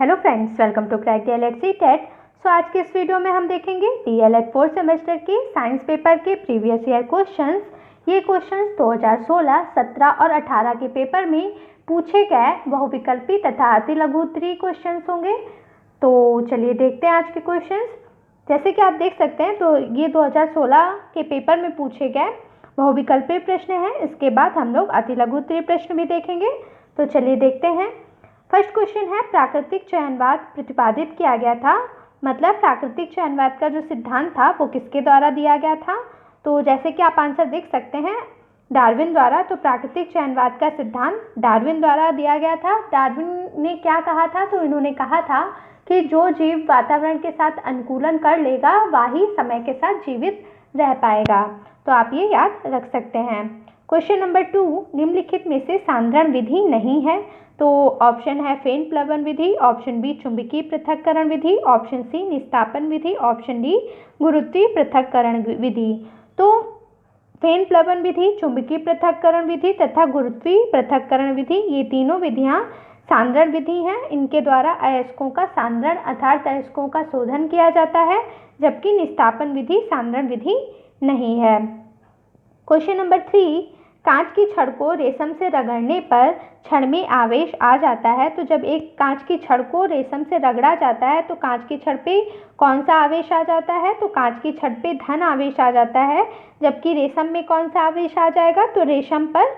Hello friends, welcome to crack DElEd CTET. आज के इस वीडियो में हम देखेंगे डीएलएड 4th सेमेस्टर के साइंस पेपर के प्रीवियस ईयर क्वेश्चंस। ये क्वेश्चंस 2016, 17 और 18 के पेपर में पूछे गए बहुविकल्पी तथा अति लघु उत्तरीय क्वेश्चंस होंगे। तो चलिए देखते हैं आज के क्वेश्चंस। जैसे कि आप देख सकते हैं तो ये 2016 के पेपर में पूछे गए बहुविकल्पी प्रश्न हैं। इसके बाद हम लोग अति लघु उत्तरीय प्रश्न भी देखेंगे। तो चलिए देखते हैं। फर्स्ट क्वेश्चन है, प्राकृतिक चयनवाद प्रतिपादित किया गया था। मतलब प्राकृतिक चयनवाद का जो सिद्धांत था वो किसके द्वारा दिया गया था। तो जैसे कि आप आंसर देख सकते हैं, डार्विन द्वारा। तो प्राकृतिक चयनवाद का सिद्धांत डार्विन द्वारा दिया गया था। डार्विन ने क्या कहा था? तो इन्होंने कहा था कि जो जीव वातावरण के साथ अनुकूलन कर लेगा वही समय के साथ जीवित रह पाएगा। तो आप ये याद रख सकते हैं। क्वेश्चन नंबर 2, निम्नलिखित में से सांद्रण विधि नहीं है। तो ऑप्शन है फेन प्लवन विधि, ऑप्शन बी चुंबकीय पृथक्करण विधि, ऑप्शन सी निस्तापन विधि, ऑप्शन डी गुरुत्वीय पृथक्करण विधि। तो फेन प्लवन विधि, चुंबकीय पृथक्करण विधि तथा गुरुत्वीय पृथक्करण विधि, ये तीनों विधियां सांद्रण विधि हैं। इनके द्वारा अयस्कों का सांद्रण अर्थात अयस्कों का शोधन किया जाता है, जबकि निस्तापन विधि सांद्रण विधि नहीं है। क्वेश्चन नंबर 3, कांच की छड़ को रेशम से रगड़ने पर छड़ में आवेश आ जाता है। तो जब एक कांच की छड़ को रेशम से रगड़ा जाता है तो कांच की छड़ पे कौन सा आवेश आ जाता है? तो कांच की छड़ पे धन आवेश आ जाता है, जबकि रेशम में कौन सा आवेश आ जाएगा? तो रेशम पर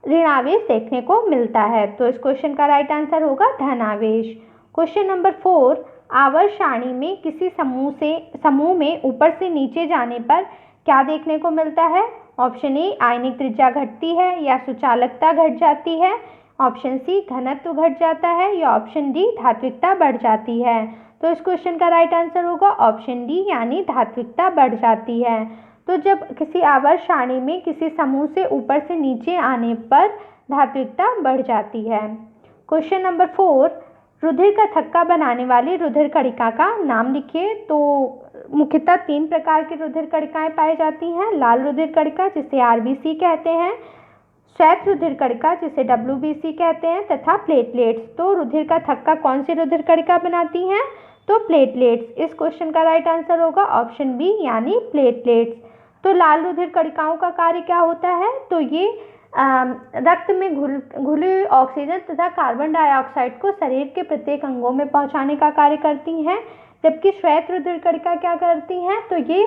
ऋण आवेश देखने को मिलता है। तो इस क्वेश्चन का राइट आंसर होगा धन आवेश। क्वेश्चन नंबर 4, आवर्त सारणी में किसी समूह में ऊपर से नीचे जाने पर क्या देखने को मिलता है? ऑप्शन ए आयनिक त्रिज्या घटती है या सुचालकता घट जाती है, ऑप्शन सी घनत्व घट जाता है या ऑप्शन डी धात्विकता बढ़ जाती है। तो इस क्वेश्चन का राइट आंसर होगा ऑप्शन डी यानी धात्विकता बढ़ जाती है। तो जब किसी आवर्त सारणी में किसी समूह से ऊपर से नीचे आने पर धात्विकता बढ़ जाती है। क्वेश्चन नंबर 4, रुधिर का थक्का बनाने वाली रुधिर कणिका का नाम लिखिए। तो मुख्यतः 3 प्रकार की रुधिर कणिकाएं पाई जाती हैं। लाल रुधिर कणिका जिसे आरबीसी कहते हैं, श्वेत रुधिर कणिका जिसे डब्ल्यूबीसी कहते हैं तथा प्लेटलेट्स। तो रुधिर का थक्का कौन सी रुधिर कणिका बनाती हैं? तो प्लेटलेट्स। इस क्वेश्चन का राइट आंसर होगा ऑप्शन बी यानी प्लेटलेट्स। तो लाल रुधिर कणिकाओं का कार्य क्या होता है? तो ये रक्त में घुली ऑक्सीजन तथा कार्बन डाइऑक्साइड को शरीर के प्रत्येक अंगों में पहुंचाने का कार्य करती हैं, जबकि श्वेत रुधिर कणिका क्या करती हैं? तो ये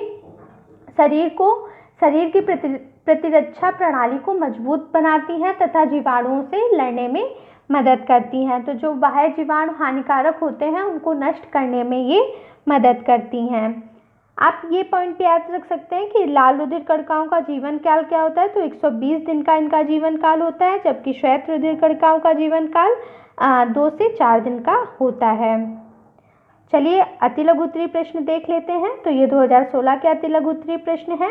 शरीर की प्रतिरक्षा प्रणाली को मजबूत बनाती हैं तथा जीवाणुओं से लड़ने में मदद करती हैं। तो जो बाह्य जीवाणु हानिकारक होते हैं उनको नष्ट करने में ये मदद करती हैं। आप ये पॉइंट पे याद रख सकते हैं कि लाल रुधिर कणिकाओं का जीवन काल क्या होता है? तो 120 दिन का इनका जीवन काल होता है, जबकि श्वेत रुधिर कणिकाओं का जीवन काल 2 से 4 दिन का होता है। चलिए अति लघु उत्तरीय प्रश्न देख लेते हैं। तो ये 2016 के अति लघु उत्तरीय प्रश्न है।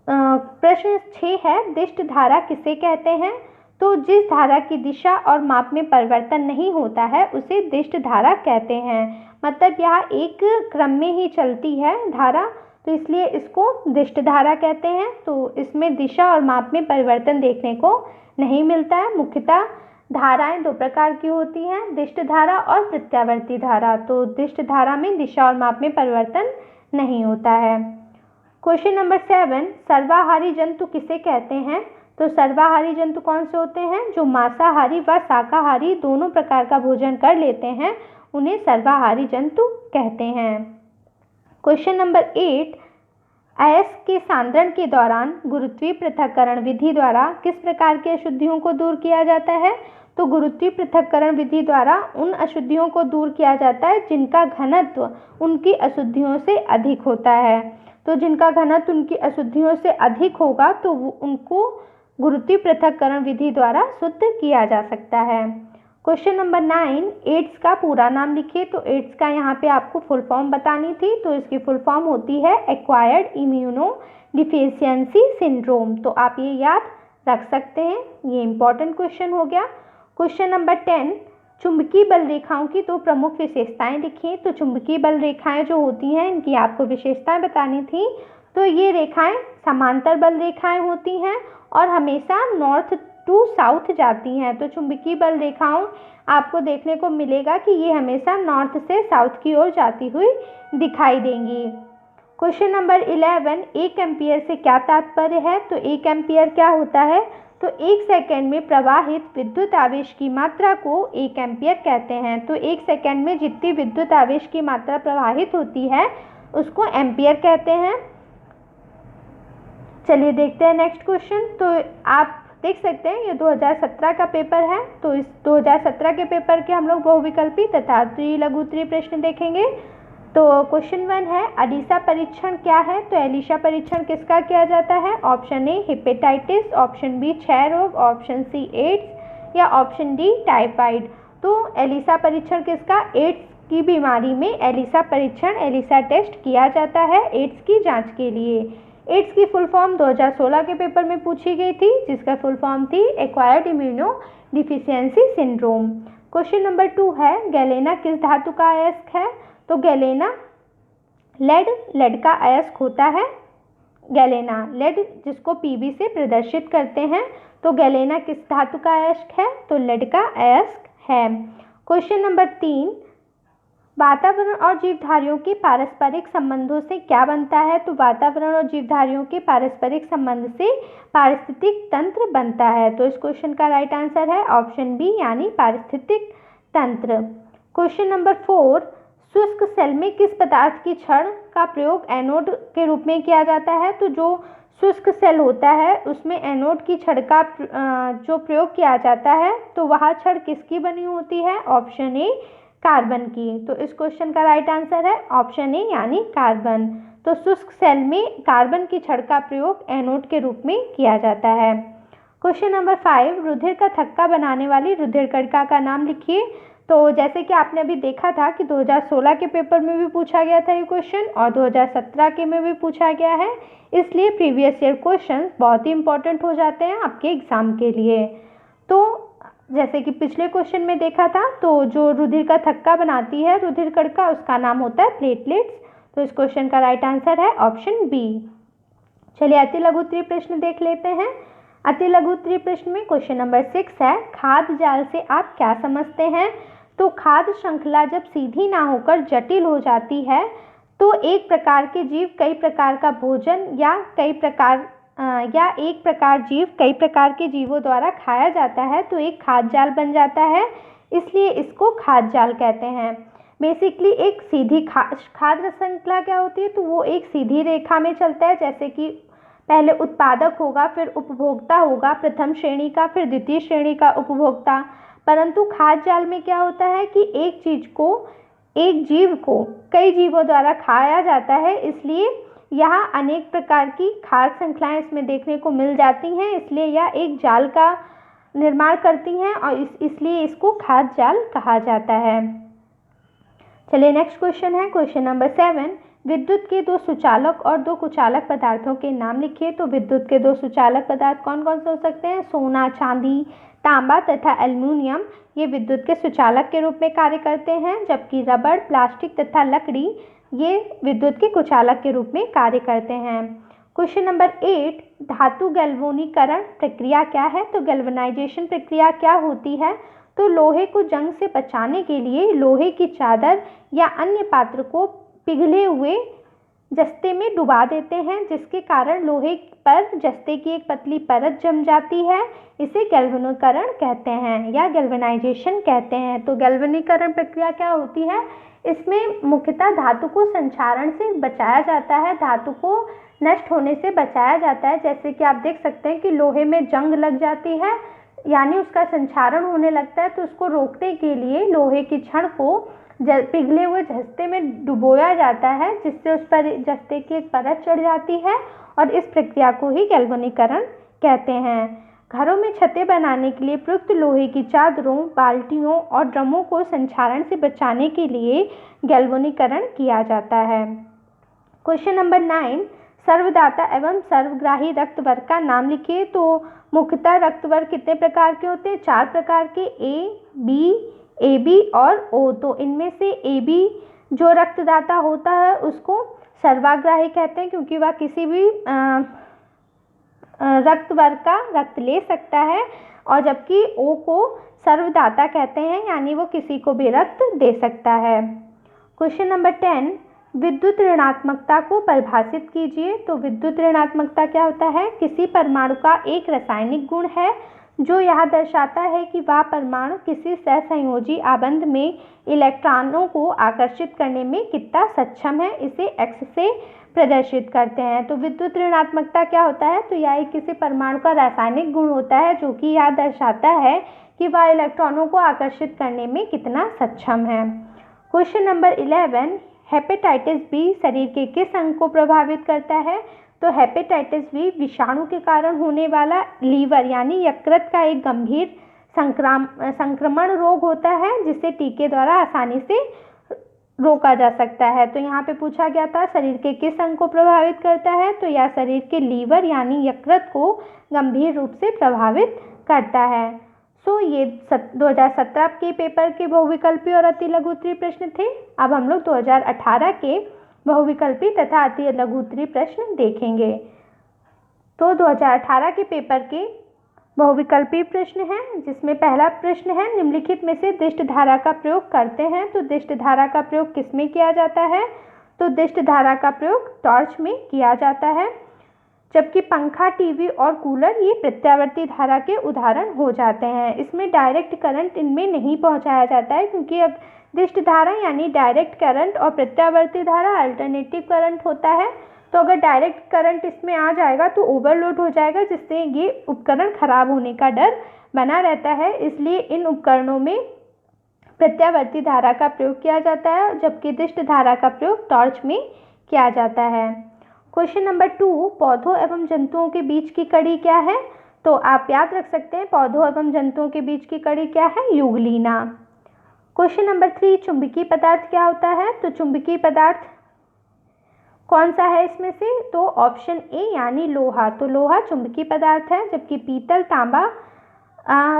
प्रश्न 6 है, दिष्ट धारा किसे कहते हैं? तो जिस धारा की दिशा और माप में परिवर्तन नहीं होता है उसे दिष्ट धारा कहते हैं। मतलब यह एक क्रम में ही चलती है धारा, तो इसलिए इसको दिष्ट धारा कहते हैं। तो इसमें दिशा और माप में परिवर्तन देखने को नहीं मिलता है। मुख्यतः धाराएं 2 प्रकार की होती हैं, दिष्ट धारा और प्रत्यावर्ती धारा। तो दिष्ट धारा में दिशा और माप में परिवर्तन नहीं होता है। क्वेश्चन नंबर 7, सर्वाहारी जंतु किसे कहते हैं? तो सर्वाहारी जंतु कौन से होते हैं? जो मांसाहारी व शाकाहारी दोनों प्रकार का भोजन कर लेते हैं उन्हें सर्वाहारी जंतु कहते हैं। क्वेश्चन नंबर 8, अयस्क के सांद्रण के दौरान गुरुत्वीय पृथक्करण विधि द्वारा किस प्रकार की अशुद्धियों को दूर किया जाता है? तो गुरुत्वीय पृथक्करण विधि द्वारा उन अशुद्धियों को दूर किया जाता है जिनका घनत्व उनकी अशुद्धियों से अधिक होता है। तो जिनका घनत्व उनकी अशुद्धियों से अधिक होगा तो उनको गुरुत्वीय पृथक्करण विधि द्वारा शुद्ध किया जा सकता है। क्वेश्चन नंबर 9, एड्स का पूरा नाम लिखिए। तो एड्स का यहाँ पे आपको फुल फॉर्म बतानी थी। तो इसकी फुल फॉर्म होती है एक्वायर्ड इम्यूनो डिफिशियंसी सिंड्रोम। तो आप ये याद रख सकते हैं, ये इंपॉर्टेंट क्वेश्चन हो गया। क्वेश्चन नंबर 10, चुंबकीय बल रेखाओं की 2 प्रमुख विशेषताएं लिखिए। तो चुंबकीय बल रेखाएं जो होती हैं इनकी आपको विशेषताएं बतानी थी। तो ये रेखाएं समांतर बल रेखाएं होती हैं और हमेशा नॉर्थ टू साउथ जाती हैं। तो चुंबकीय बल रेखाओं आपको देखने को मिलेगा कि ये हमेशा नॉर्थ से साउथ की ओर जाती हुई दिखाई देंगी। क्वेश्चन नंबर 11, 1 एम्पियर से क्या तात्पर्य है? तो 1 एम्पियर क्या होता है? तो 1 सेकेंड में प्रवाहित विद्युत आवेश की मात्रा को 1 एम्पियर कहते हैं। तो 1 सेकेंड में जितनी विद्युत आवेश की मात्रा प्रवाहित होती है उसको एम्पियर कहते हैं। चलिए देखते हैं नेक्स्ट क्वेश्चन। तो आप देख सकते हैं ये 2017 का पेपर है। तो इस 2017 के पेपर के हम लोग बहुविकल्पी तथा लघु उत्तरीय प्रश्न देखेंगे। तो क्वेश्चन 1 है, अलीसा परीक्षण क्या है? तो एलिशा परीक्षण किसका किया जाता है? Option A hepatitis, option B क्षय रोग, ऑप्शन सी एड्स या ऑप्शन डी टाइफाइड। तो एलिसा परीक्षण किसका? एड्स की बीमारी में एलिसा परीक्षण, एलिसा टेस्ट किया जाता है एड्स की जांच के लिए। एड्स की फुल फॉर्म 2016 के पेपर में पूछी गई थी, जिसका फुल फॉर्म थी acquired immuno deficiency syndrome. Question number 2 है, गैलेना किस धातु का अयस्क है? तो गैलेना लेड का अयस्क होता है। गैलेना लेड जिसको पीबी से प्रदर्शित करते हैं। तो गैलेना किस धातु का अयस्क है? तो लेड का अयस्क है। क्वेश्चन नंबर 3, वातावरण और जीवधारियों के पारस्परिक संबंधों से क्या बनता है? तो वातावरण और जीवधारियों के पारस्परिक संबंध से पारिस्थितिक तंत्र बनता है। तो इस क्वेश्चन का राइट आंसर है ऑप्शन बी यानी पारिस्थितिक तंत्र। क्वेश्चन नंबर 4, शुष्क सेल में किस पदार्थ की छड़ का प्रयोग एनोड के रूप में किया जाता है? तो जो शुष्क सेल होता है उसमें एनोड की छड़ का जो प्रयोग किया जाता है तो वह छड़ किसकी बनी होती है? ऑप्शन ए कार्बन की। तो इस क्वेश्चन का राइट आंसर है ऑप्शन ए यानी कार्बन। तो शुष्क सेल में कार्बन की छड़ का प्रयोग एनोड के रूप में किया जाता है। क्वेश्चन नंबर 5, रुधिर का थक्का बनाने वाली रुधिरकणिका का नाम लिखिए। तो जैसे कि आपने अभी देखा था कि 2016 के पेपर में भी पूछा गया था ये क्वेश्चन और 2017 के में भी पूछा गया है, इसलिए प्रीवियस ईयर क्वेश्चन बहुत ही इंपॉर्टेंट हो जाते हैं आपके एग्जाम के लिए। तो जैसे कि पिछले क्वेश्चन में देखा था, तो जो रुधिर का थक्का बनाती है रुधिरकणिका उसका नाम होता है प्लेटलेट्स। तो इस क्वेश्चन का राइट आंसर है ऑप्शन बी। चलिए अति लघु उत्तरीय प्रश्न देख लेते हैं। अति लघु उत्तरीय प्रश्न में क्वेश्चन नंबर 6 है, खाद्य जाल से आप क्या समझते हैं? तो खाद्य श्रृंखला जब सीधी ना होकर जटिल हो जाती है तो एक प्रकार के जीव कई प्रकार का भोजन या एक प्रकार जीव कई प्रकार के जीवों द्वारा खाया जाता है तो एक खाद्य जाल बन जाता है, इसलिए इसको खाद्य जाल कहते हैं। बेसिकली एक सीधी खाद्य श्रृंखला क्या होती है? तो वो एक सीधी रेखा में चलता है, जैसे कि पहले उत्पादक होगा, फिर उपभोक्ता होगा, प्रथम श्रेणी का, फिर द्वितीय श्रेणी का उपभोक्ता। परंतु खाद्य जाल में क्या होता है कि एक जीव को कई जीवों द्वारा खाया जाता है, इसलिए यहाँ अनेक प्रकार की खाद्य श्रृंखलाएं इसमें देखने को मिल जाती हैं, इसलिए यह एक जाल का निर्माण करती हैं और इसलिए इसको खाद्य जाल कहा जाता है। चलिए नेक्स्ट क्वेश्चन है क्वेश्चन नंबर 7, विद्युत के 2 सुचालक और 2 कुचालक पदार्थों के नाम लिखिए। तो विद्युत के 2 सुचालक पदार्थ कौन कौन से हो सकते हैं? सोना, चांदी, तांबा तथा एल्युमिनियम ये विद्युत के सुचालक के रूप में कार्य करते हैं, जबकि रबड़, प्लास्टिक तथा लकड़ी ये विद्युत के कुचालक के रूप में कार्य करते हैं। क्वेश्चन नंबर 8, धातु गैल्वेनीकरण प्रक्रिया क्या है? तो गैल्वेनाइजेशन प्रक्रिया क्या होती है? तो लोहे को जंग से बचाने के लिए लोहे की चादर या अन्य पात्र को पिघले हुए जस्ते में डुबा देते हैं, जिसके कारण लोहे पर जस्ते की एक पतली परत जम जाती है। इसे गैल्वेनीकरण कहते हैं या गैल्वेनाइजेशन कहते हैं। तो गैल्वेनीकरण प्रक्रिया क्या होती है? इसमें मुख्यतः धातु को संक्षारण से बचाया जाता है, धातु को नष्ट होने से बचाया जाता है। जैसे कि आप देख सकते हैं कि लोहे में जंग लग जाती है यानी उसका संक्षारण होने लगता है, तो उसको रोकने के लिए लोहे की छड़ को पिघले हुए जस्ते में डुबोया जाता है, जिससे उस पर जस्ते की एक परत चढ़ जाती है और इस प्रक्रिया को ही गैल्वेनीकरण कहते हैं। घरों में छतें बनाने के लिए प्रयुक्त लोहे की चादरों, बाल्टियों और ड्रमों को संक्षारण से बचाने के लिए गैल्वेनीकरण किया जाता है। क्वेश्चन नंबर 9, सर्वदाता एवं सर्वग्राही रक्त वर्ग का नाम लिखिए। तो मुख्यतः रक्त वर्ग कितने प्रकार के होते हैं? 4 प्रकार के, ए बी और ओ। तो इनमें से ए बी जो रक्तदाता होता है उसको सर्वग्राही कहते हैं, क्योंकि वह किसी भी रक्त वर्ग का रक्त ले सकता है और जबकि ओ को सर्वदाता कहते हैं, यानी वो किसी को भी रक्त दे सकता है। क्वेश्चन नंबर 10, विद्युत ऋणात्मकता को परिभाषित कीजिए। तो विद्युत ऋणात्मकता क्या होता है? किसी परमाणु का एक रासायनिक गुण है जो यह दर्शाता है कि वह परमाणु किसी सहसंयोजी आबंध में इलेक्ट्रॉनों को आकर्षित करने में कितना सक्षम है, इसे एक्स से प्रदर्शित करते हैं। तो विद्युत ऋणात्मकता क्या होता है? तो यह किसी परमाणु का रासायनिक गुण होता है जो कि यह दर्शाता है कि वह इलेक्ट्रॉनों को आकर्षित करने में कितना सक्षम है। क्वेश्चन नंबर 11, हेपेटाइटिस बी शरीर के किस अंग को प्रभावित करता है? तो हेपेटाइटिस बी विषाणु के कारण होने वाला लीवर यानी यकृत का एक गंभीर संक्रमण रोग होता है जिसे टीके द्वारा आसानी से रोका जा सकता है। तो यहाँ पे पूछा गया था शरीर के किस अंग को प्रभावित करता है? तो यह शरीर के लीवर यानी यकृत को गंभीर रूप से प्रभावित करता है। सो ये 2017 के पेपर के बहुविकल्पी और अति लघु उत्तरीय प्रश्न थे। अब हम लोग 2018 के बहुविकल्पी तथा अति लघु उत्तरीय प्रश्न देखेंगे। तो 2018 के पेपर के बहुविकल्पी प्रश्न हैं, जिसमें पहला प्रश्न है निम्नलिखित में से दिष्ट धारा का प्रयोग करते हैं। तो दिष्ट धारा का प्रयोग किस में किया जाता है? तो दिष्ट धारा का प्रयोग टॉर्च में किया जाता है, जबकि पंखा, टीवी और कूलर ये प्रत्यावर्ती धारा के उदाहरण हो जाते हैं। इसमें डायरेक्ट करंट इनमें नहीं पहुंचाया जाता है, क्योंकि अब दिष्ट धारा यानी डायरेक्ट करंट और प्रत्यावर्ती धारा अल्टरनेटिव करंट होता है। तो अगर डायरेक्ट करंट इसमें आ जाएगा तो ओवरलोड हो जाएगा, जिससे ये उपकरण खराब होने का डर बना रहता है। इसलिए इन उपकरणों में प्रत्यावर्ती धारा का प्रयोग किया जाता है, जबकि दिष्ट धारा का प्रयोग टॉर्च में किया जाता है। क्वेश्चन नंबर 2, पौधों एवं जंतुओं के बीच की कड़ी क्या है? तो आप याद रख सकते हैं पौधों एवं जंतुओं के बीच की कड़ी क्या है? युगलीना। क्वेश्चन नंबर 3, चुंबकीय पदार्थ क्या होता है? तो चुंबकीय पदार्थ कौन सा है इसमें से? तो ऑप्शन ए यानी लोहा। तो लोहा चुंबकीय पदार्थ है, जबकि पीतल, तांबा,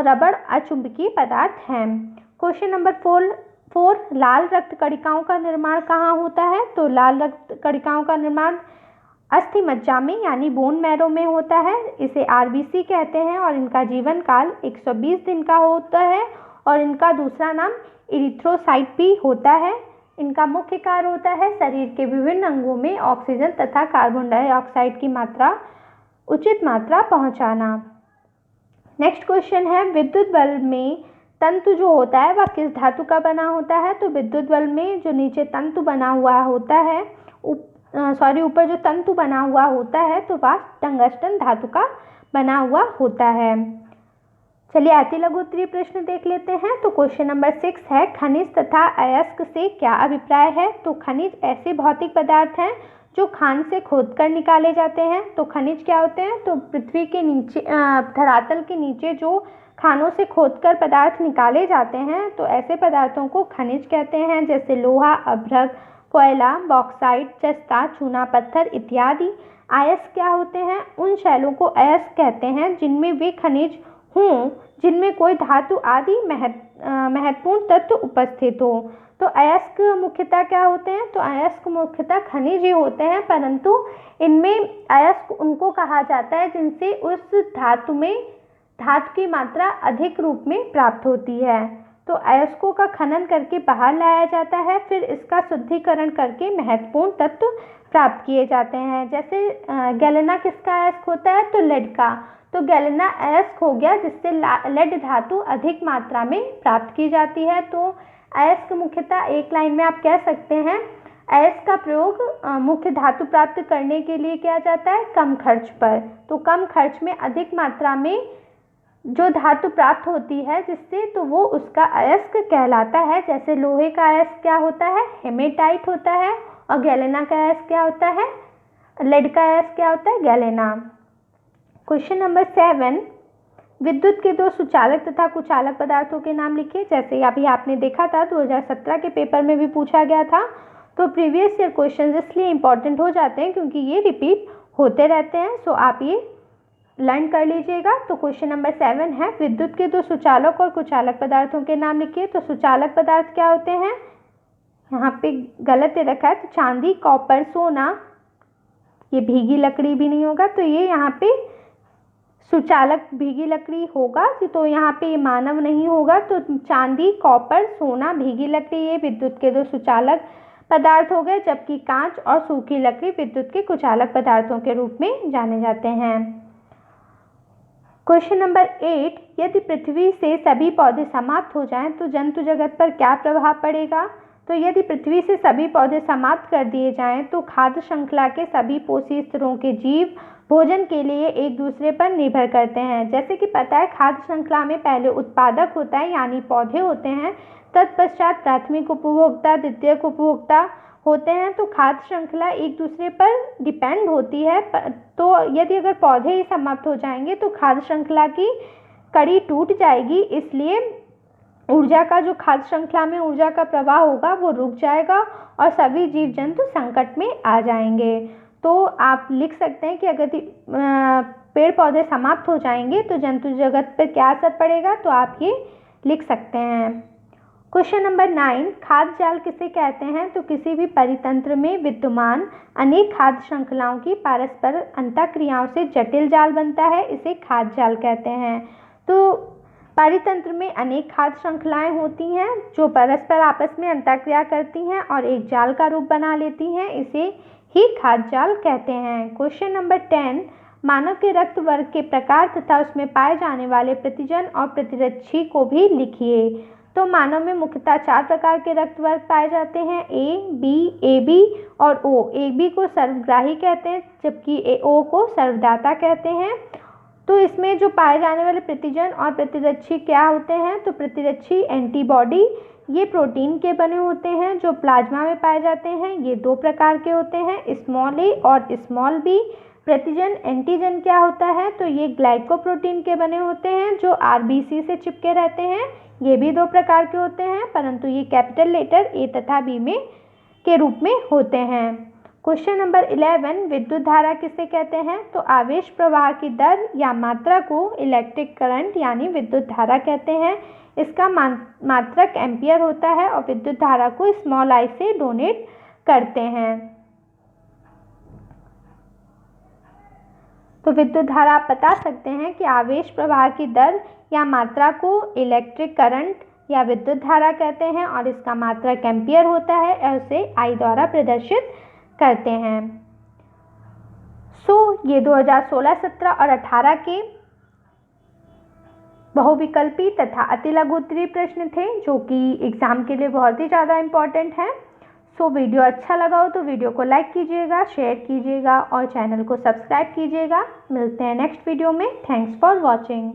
रबड़ अचुंबकीय पदार्थ हैं। क्वेश्चन नंबर 4, लाल रक्त कणिकाओं का निर्माण कहाँ होता है? तो लाल रक्त कणिकाओं का निर्माण अस्थि मज्जा में यानी बोन मैरो में होता है। इसे आरबीसी कहते हैं और इनका जीवन काल 120 दिन का होता है और इनका दूसरा नाम इरिथ्रोसाइट भी होता है। इनका मुख्य कार्य होता है शरीर के विभिन्न अंगों में ऑक्सीजन तथा कार्बन डाइऑक्साइड की मात्रा उचित मात्रा पहुंचाना। नेक्स्ट क्वेश्चन है विद्युत बल्ब में तंतु जो होता है वह किस धातु का बना होता है? तो विद्युत बल्ब में जो नीचे तंतु बना हुआ होता है, ऊपर जो तंतु बना हुआ होता है तो वह टंगस्टन धातु का बना हुआ होता है। चलिए अति लघु उत्तरीय प्रश्न देख लेते हैं। तो क्वेश्चन नंबर 6 है खनिज तथा अयस्क से क्या अभिप्राय है? तो खनिज ऐसे भौतिक पदार्थ हैं जो खान से खोदकर निकाले जाते हैं। तो खनिज क्या होते हैं? तो पृथ्वी के नीचे धरातल के नीचे जो खानों से खोदकर पदार्थ निकाले जाते हैं तो ऐसे पदार्थों को खनिज कहते हैं, जैसे लोहा, अभ्रक, कोयला, बॉक्साइट, जस्ता, चूना पत्थर इत्यादि। अयस्क क्या होते हैं? उन शैलों को अयस्क कहते हैं जिनमें वे खनिज हों जिनमें कोई धातु आदि महत्वपूर्ण तत्व उपस्थित हो। तो अयस्क मुख्यतः क्या होते हैं? तो अयस्क मुख्यतः खनिज ही होते हैं, परंतु इनमें अयस्क उनको कहा जाता है जिनसे उस धातु की मात्रा अधिक रूप में प्राप्त होती है। तो अयस्कों का खनन करके बाहर लाया जाता है, फिर इसका शुद्धिकरण करके महत्वपूर्ण तत्व प्राप्त किए जाते हैं। जैसे गैलेना किसका अयस्क होता है? तो लेड का। तो गैलेना अयस्क हो गया जिससे लेड धातु अधिक मात्रा में प्राप्त की जाती है। तो अयस्क मुख्यतः एक लाइन में आप कह सकते हैं अयस्क का प्रयोग मुख्य धातु प्राप्त करने के लिए किया जाता है कम खर्च पर। तो कम खर्च में अधिक मात्रा में जो धातु प्राप्त होती है जिससे, तो वो उसका अयस्क कहलाता है। जैसे लोहे का अयस्क क्या होता है? हेमेटाइट होता है। और गैलेना का अयस्क क्या होता है? लेड का अयस्क क्या होता है? गैलेना। क्वेश्चन नंबर 7, विद्युत के दो सुचालक तथा कुचालक पदार्थों के नाम लिखिए। जैसे अभी आपने देखा था 2017 के पेपर में भी पूछा गया था। तो प्रीवियस ईयर क्वेश्चन इसलिए इंपॉर्टेंट हो जाते हैं क्योंकि ये रिपीट होते रहते हैं। सो आप ये लर्न कर लीजिएगा। तो क्वेश्चन नंबर 7 है विद्युत के दो सुचालक और कुचालक पदार्थों के नाम लिखिए। तो सुचालक पदार्थ क्या होते हैं? यहाँ पे गलत है रखा है, तो चांदी, कॉपर, सोना, ये भीगी लकड़ी भी नहीं होगा। तो ये यहाँ पे सुचालक भीगी लकड़ी होगा, तो यहाँ पे ये मानव नहीं होगा। तो चांदी, कॉपर, सोना, भीगी लकड़ी ये विद्युत के दो सुचालक पदार्थ हो गए, जबकि कांच और सूखी लकड़ी विद्युत के कुचालक पदार्थों के रूप में जाने जाते हैं। क्वेश्चन नंबर 8, यदि पृथ्वी से सभी पौधे समाप्त हो जाएं तो जंतु जगत पर क्या प्रभाव पड़ेगा? तो यदि पृथ्वी से सभी पौधे समाप्त कर दिए जाएं तो खाद्य श्रृंखला के सभी पोषी स्तरों के जीव भोजन के लिए एक दूसरे पर निर्भर करते हैं। जैसे कि पता है, खाद्य श्रृंखला में पहले उत्पादक होता है यानी पौधे होते हैं, तत्पश्चात प्राथमिक उपभोक्ता, द्वितीयक उपभोक्ता होते हैं। तो खाद्य श्रृंखला एक दूसरे पर डिपेंड होती है। तो यदि अगर पौधे ही समाप्त हो जाएंगे तो खाद्य श्रृंखला की कड़ी टूट जाएगी, इसलिए ऊर्जा का जो खाद्य श्रृंखला में ऊर्जा का प्रवाह होगा वो रुक जाएगा और सभी जीव जंतु संकट में आ जाएंगे। तो आप लिख सकते हैं कि अगर पेड़ पौधे समाप्त हो जाएंगे तो जंतु जगत पर क्या असर पड़ेगा, तो आप ये लिख सकते हैं। क्वेश्चन नंबर 9, खाद्य जाल किसे कहते हैं? तो किसी भी परितंत्र में विद्यमान अनेक खाद्य श्रृंखलाओं की परस्पर अंतःक्रियाओं से जटिल जाल बनता है, इसे खाद्य जाल कहते हैं। तो परितंत्र में अनेक खाद्य श्रृंखलाएं होती हैं जो परस्पर आपस में अंतःक्रिया करती हैं और एक जाल का रूप बना लेती हैं, इसे ही खाद्य जाल कहते हैं। क्वेश्चन नंबर 10, मानव के रक्त वर्ग के प्रकार तथा उसमें पाए जाने वाले प्रतिजन और प्रतिरक्षी को भी लिखिए। तो मानव में मुख्यतः 4 प्रकार के रक्त वर्ग पाए जाते हैं, ए, बी, ए बी और ओ। ए बी को सर्वग्राही कहते हैं, जबकि ओ को सर्वदाता कहते हैं। तो इसमें जो पाए जाने वाले प्रतिजन और प्रतिरक्षी क्या होते हैं? तो प्रतिरक्षी एंटीबॉडी ये प्रोटीन के बने होते हैं जो प्लाज्मा में पाए जाते हैं। ये 2 प्रकार के होते हैं, स्मॉल ए और स्मॉल बी। प्रतिजन एंटीजन क्या होता है? तो ये ग्लाइकोप्रोटीन के बने होते हैं जो आरबीसी से चिपके रहते हैं। ये भी 2 प्रकार के होते हैं, परंतु ये कैपिटल लेटर ए तथा बी में के रूप में होते हैं। क्वेश्चन नंबर 11, विद्युत धारा किसे कहते हैं? तो आवेश प्रवाह की दर या मात्रा को इलेक्ट्रिक करंट यानी विद्युत धारा कहते हैं। इसका मात्रक एम्पियर होता है और विद्युत धारा को स्मॉल आई से डोनेट करते हैं। तो विद्युत धारा आप बता सकते हैं कि आवेश प्रवाह की दर या मात्रा को इलेक्ट्रिक करंट या विद्युत धारा कहते हैं और इसका मात्रक एम्पियर होता है और उसे आई द्वारा प्रदर्शित करते हैं। ये 2016, 17 और 18 के बहुविकल्पी तथा अति लघु उत्तरीय प्रश्न थे जो कि एग्जाम के लिए बहुत ही ज़्यादा इम्पॉर्टेंट है। वीडियो अच्छा लगा हो तो वीडियो को लाइक कीजिएगा, शेयर कीजिएगा और चैनल को सब्सक्राइब कीजिएगा। मिलते हैं नेक्स्ट वीडियो में। Thanks for watching.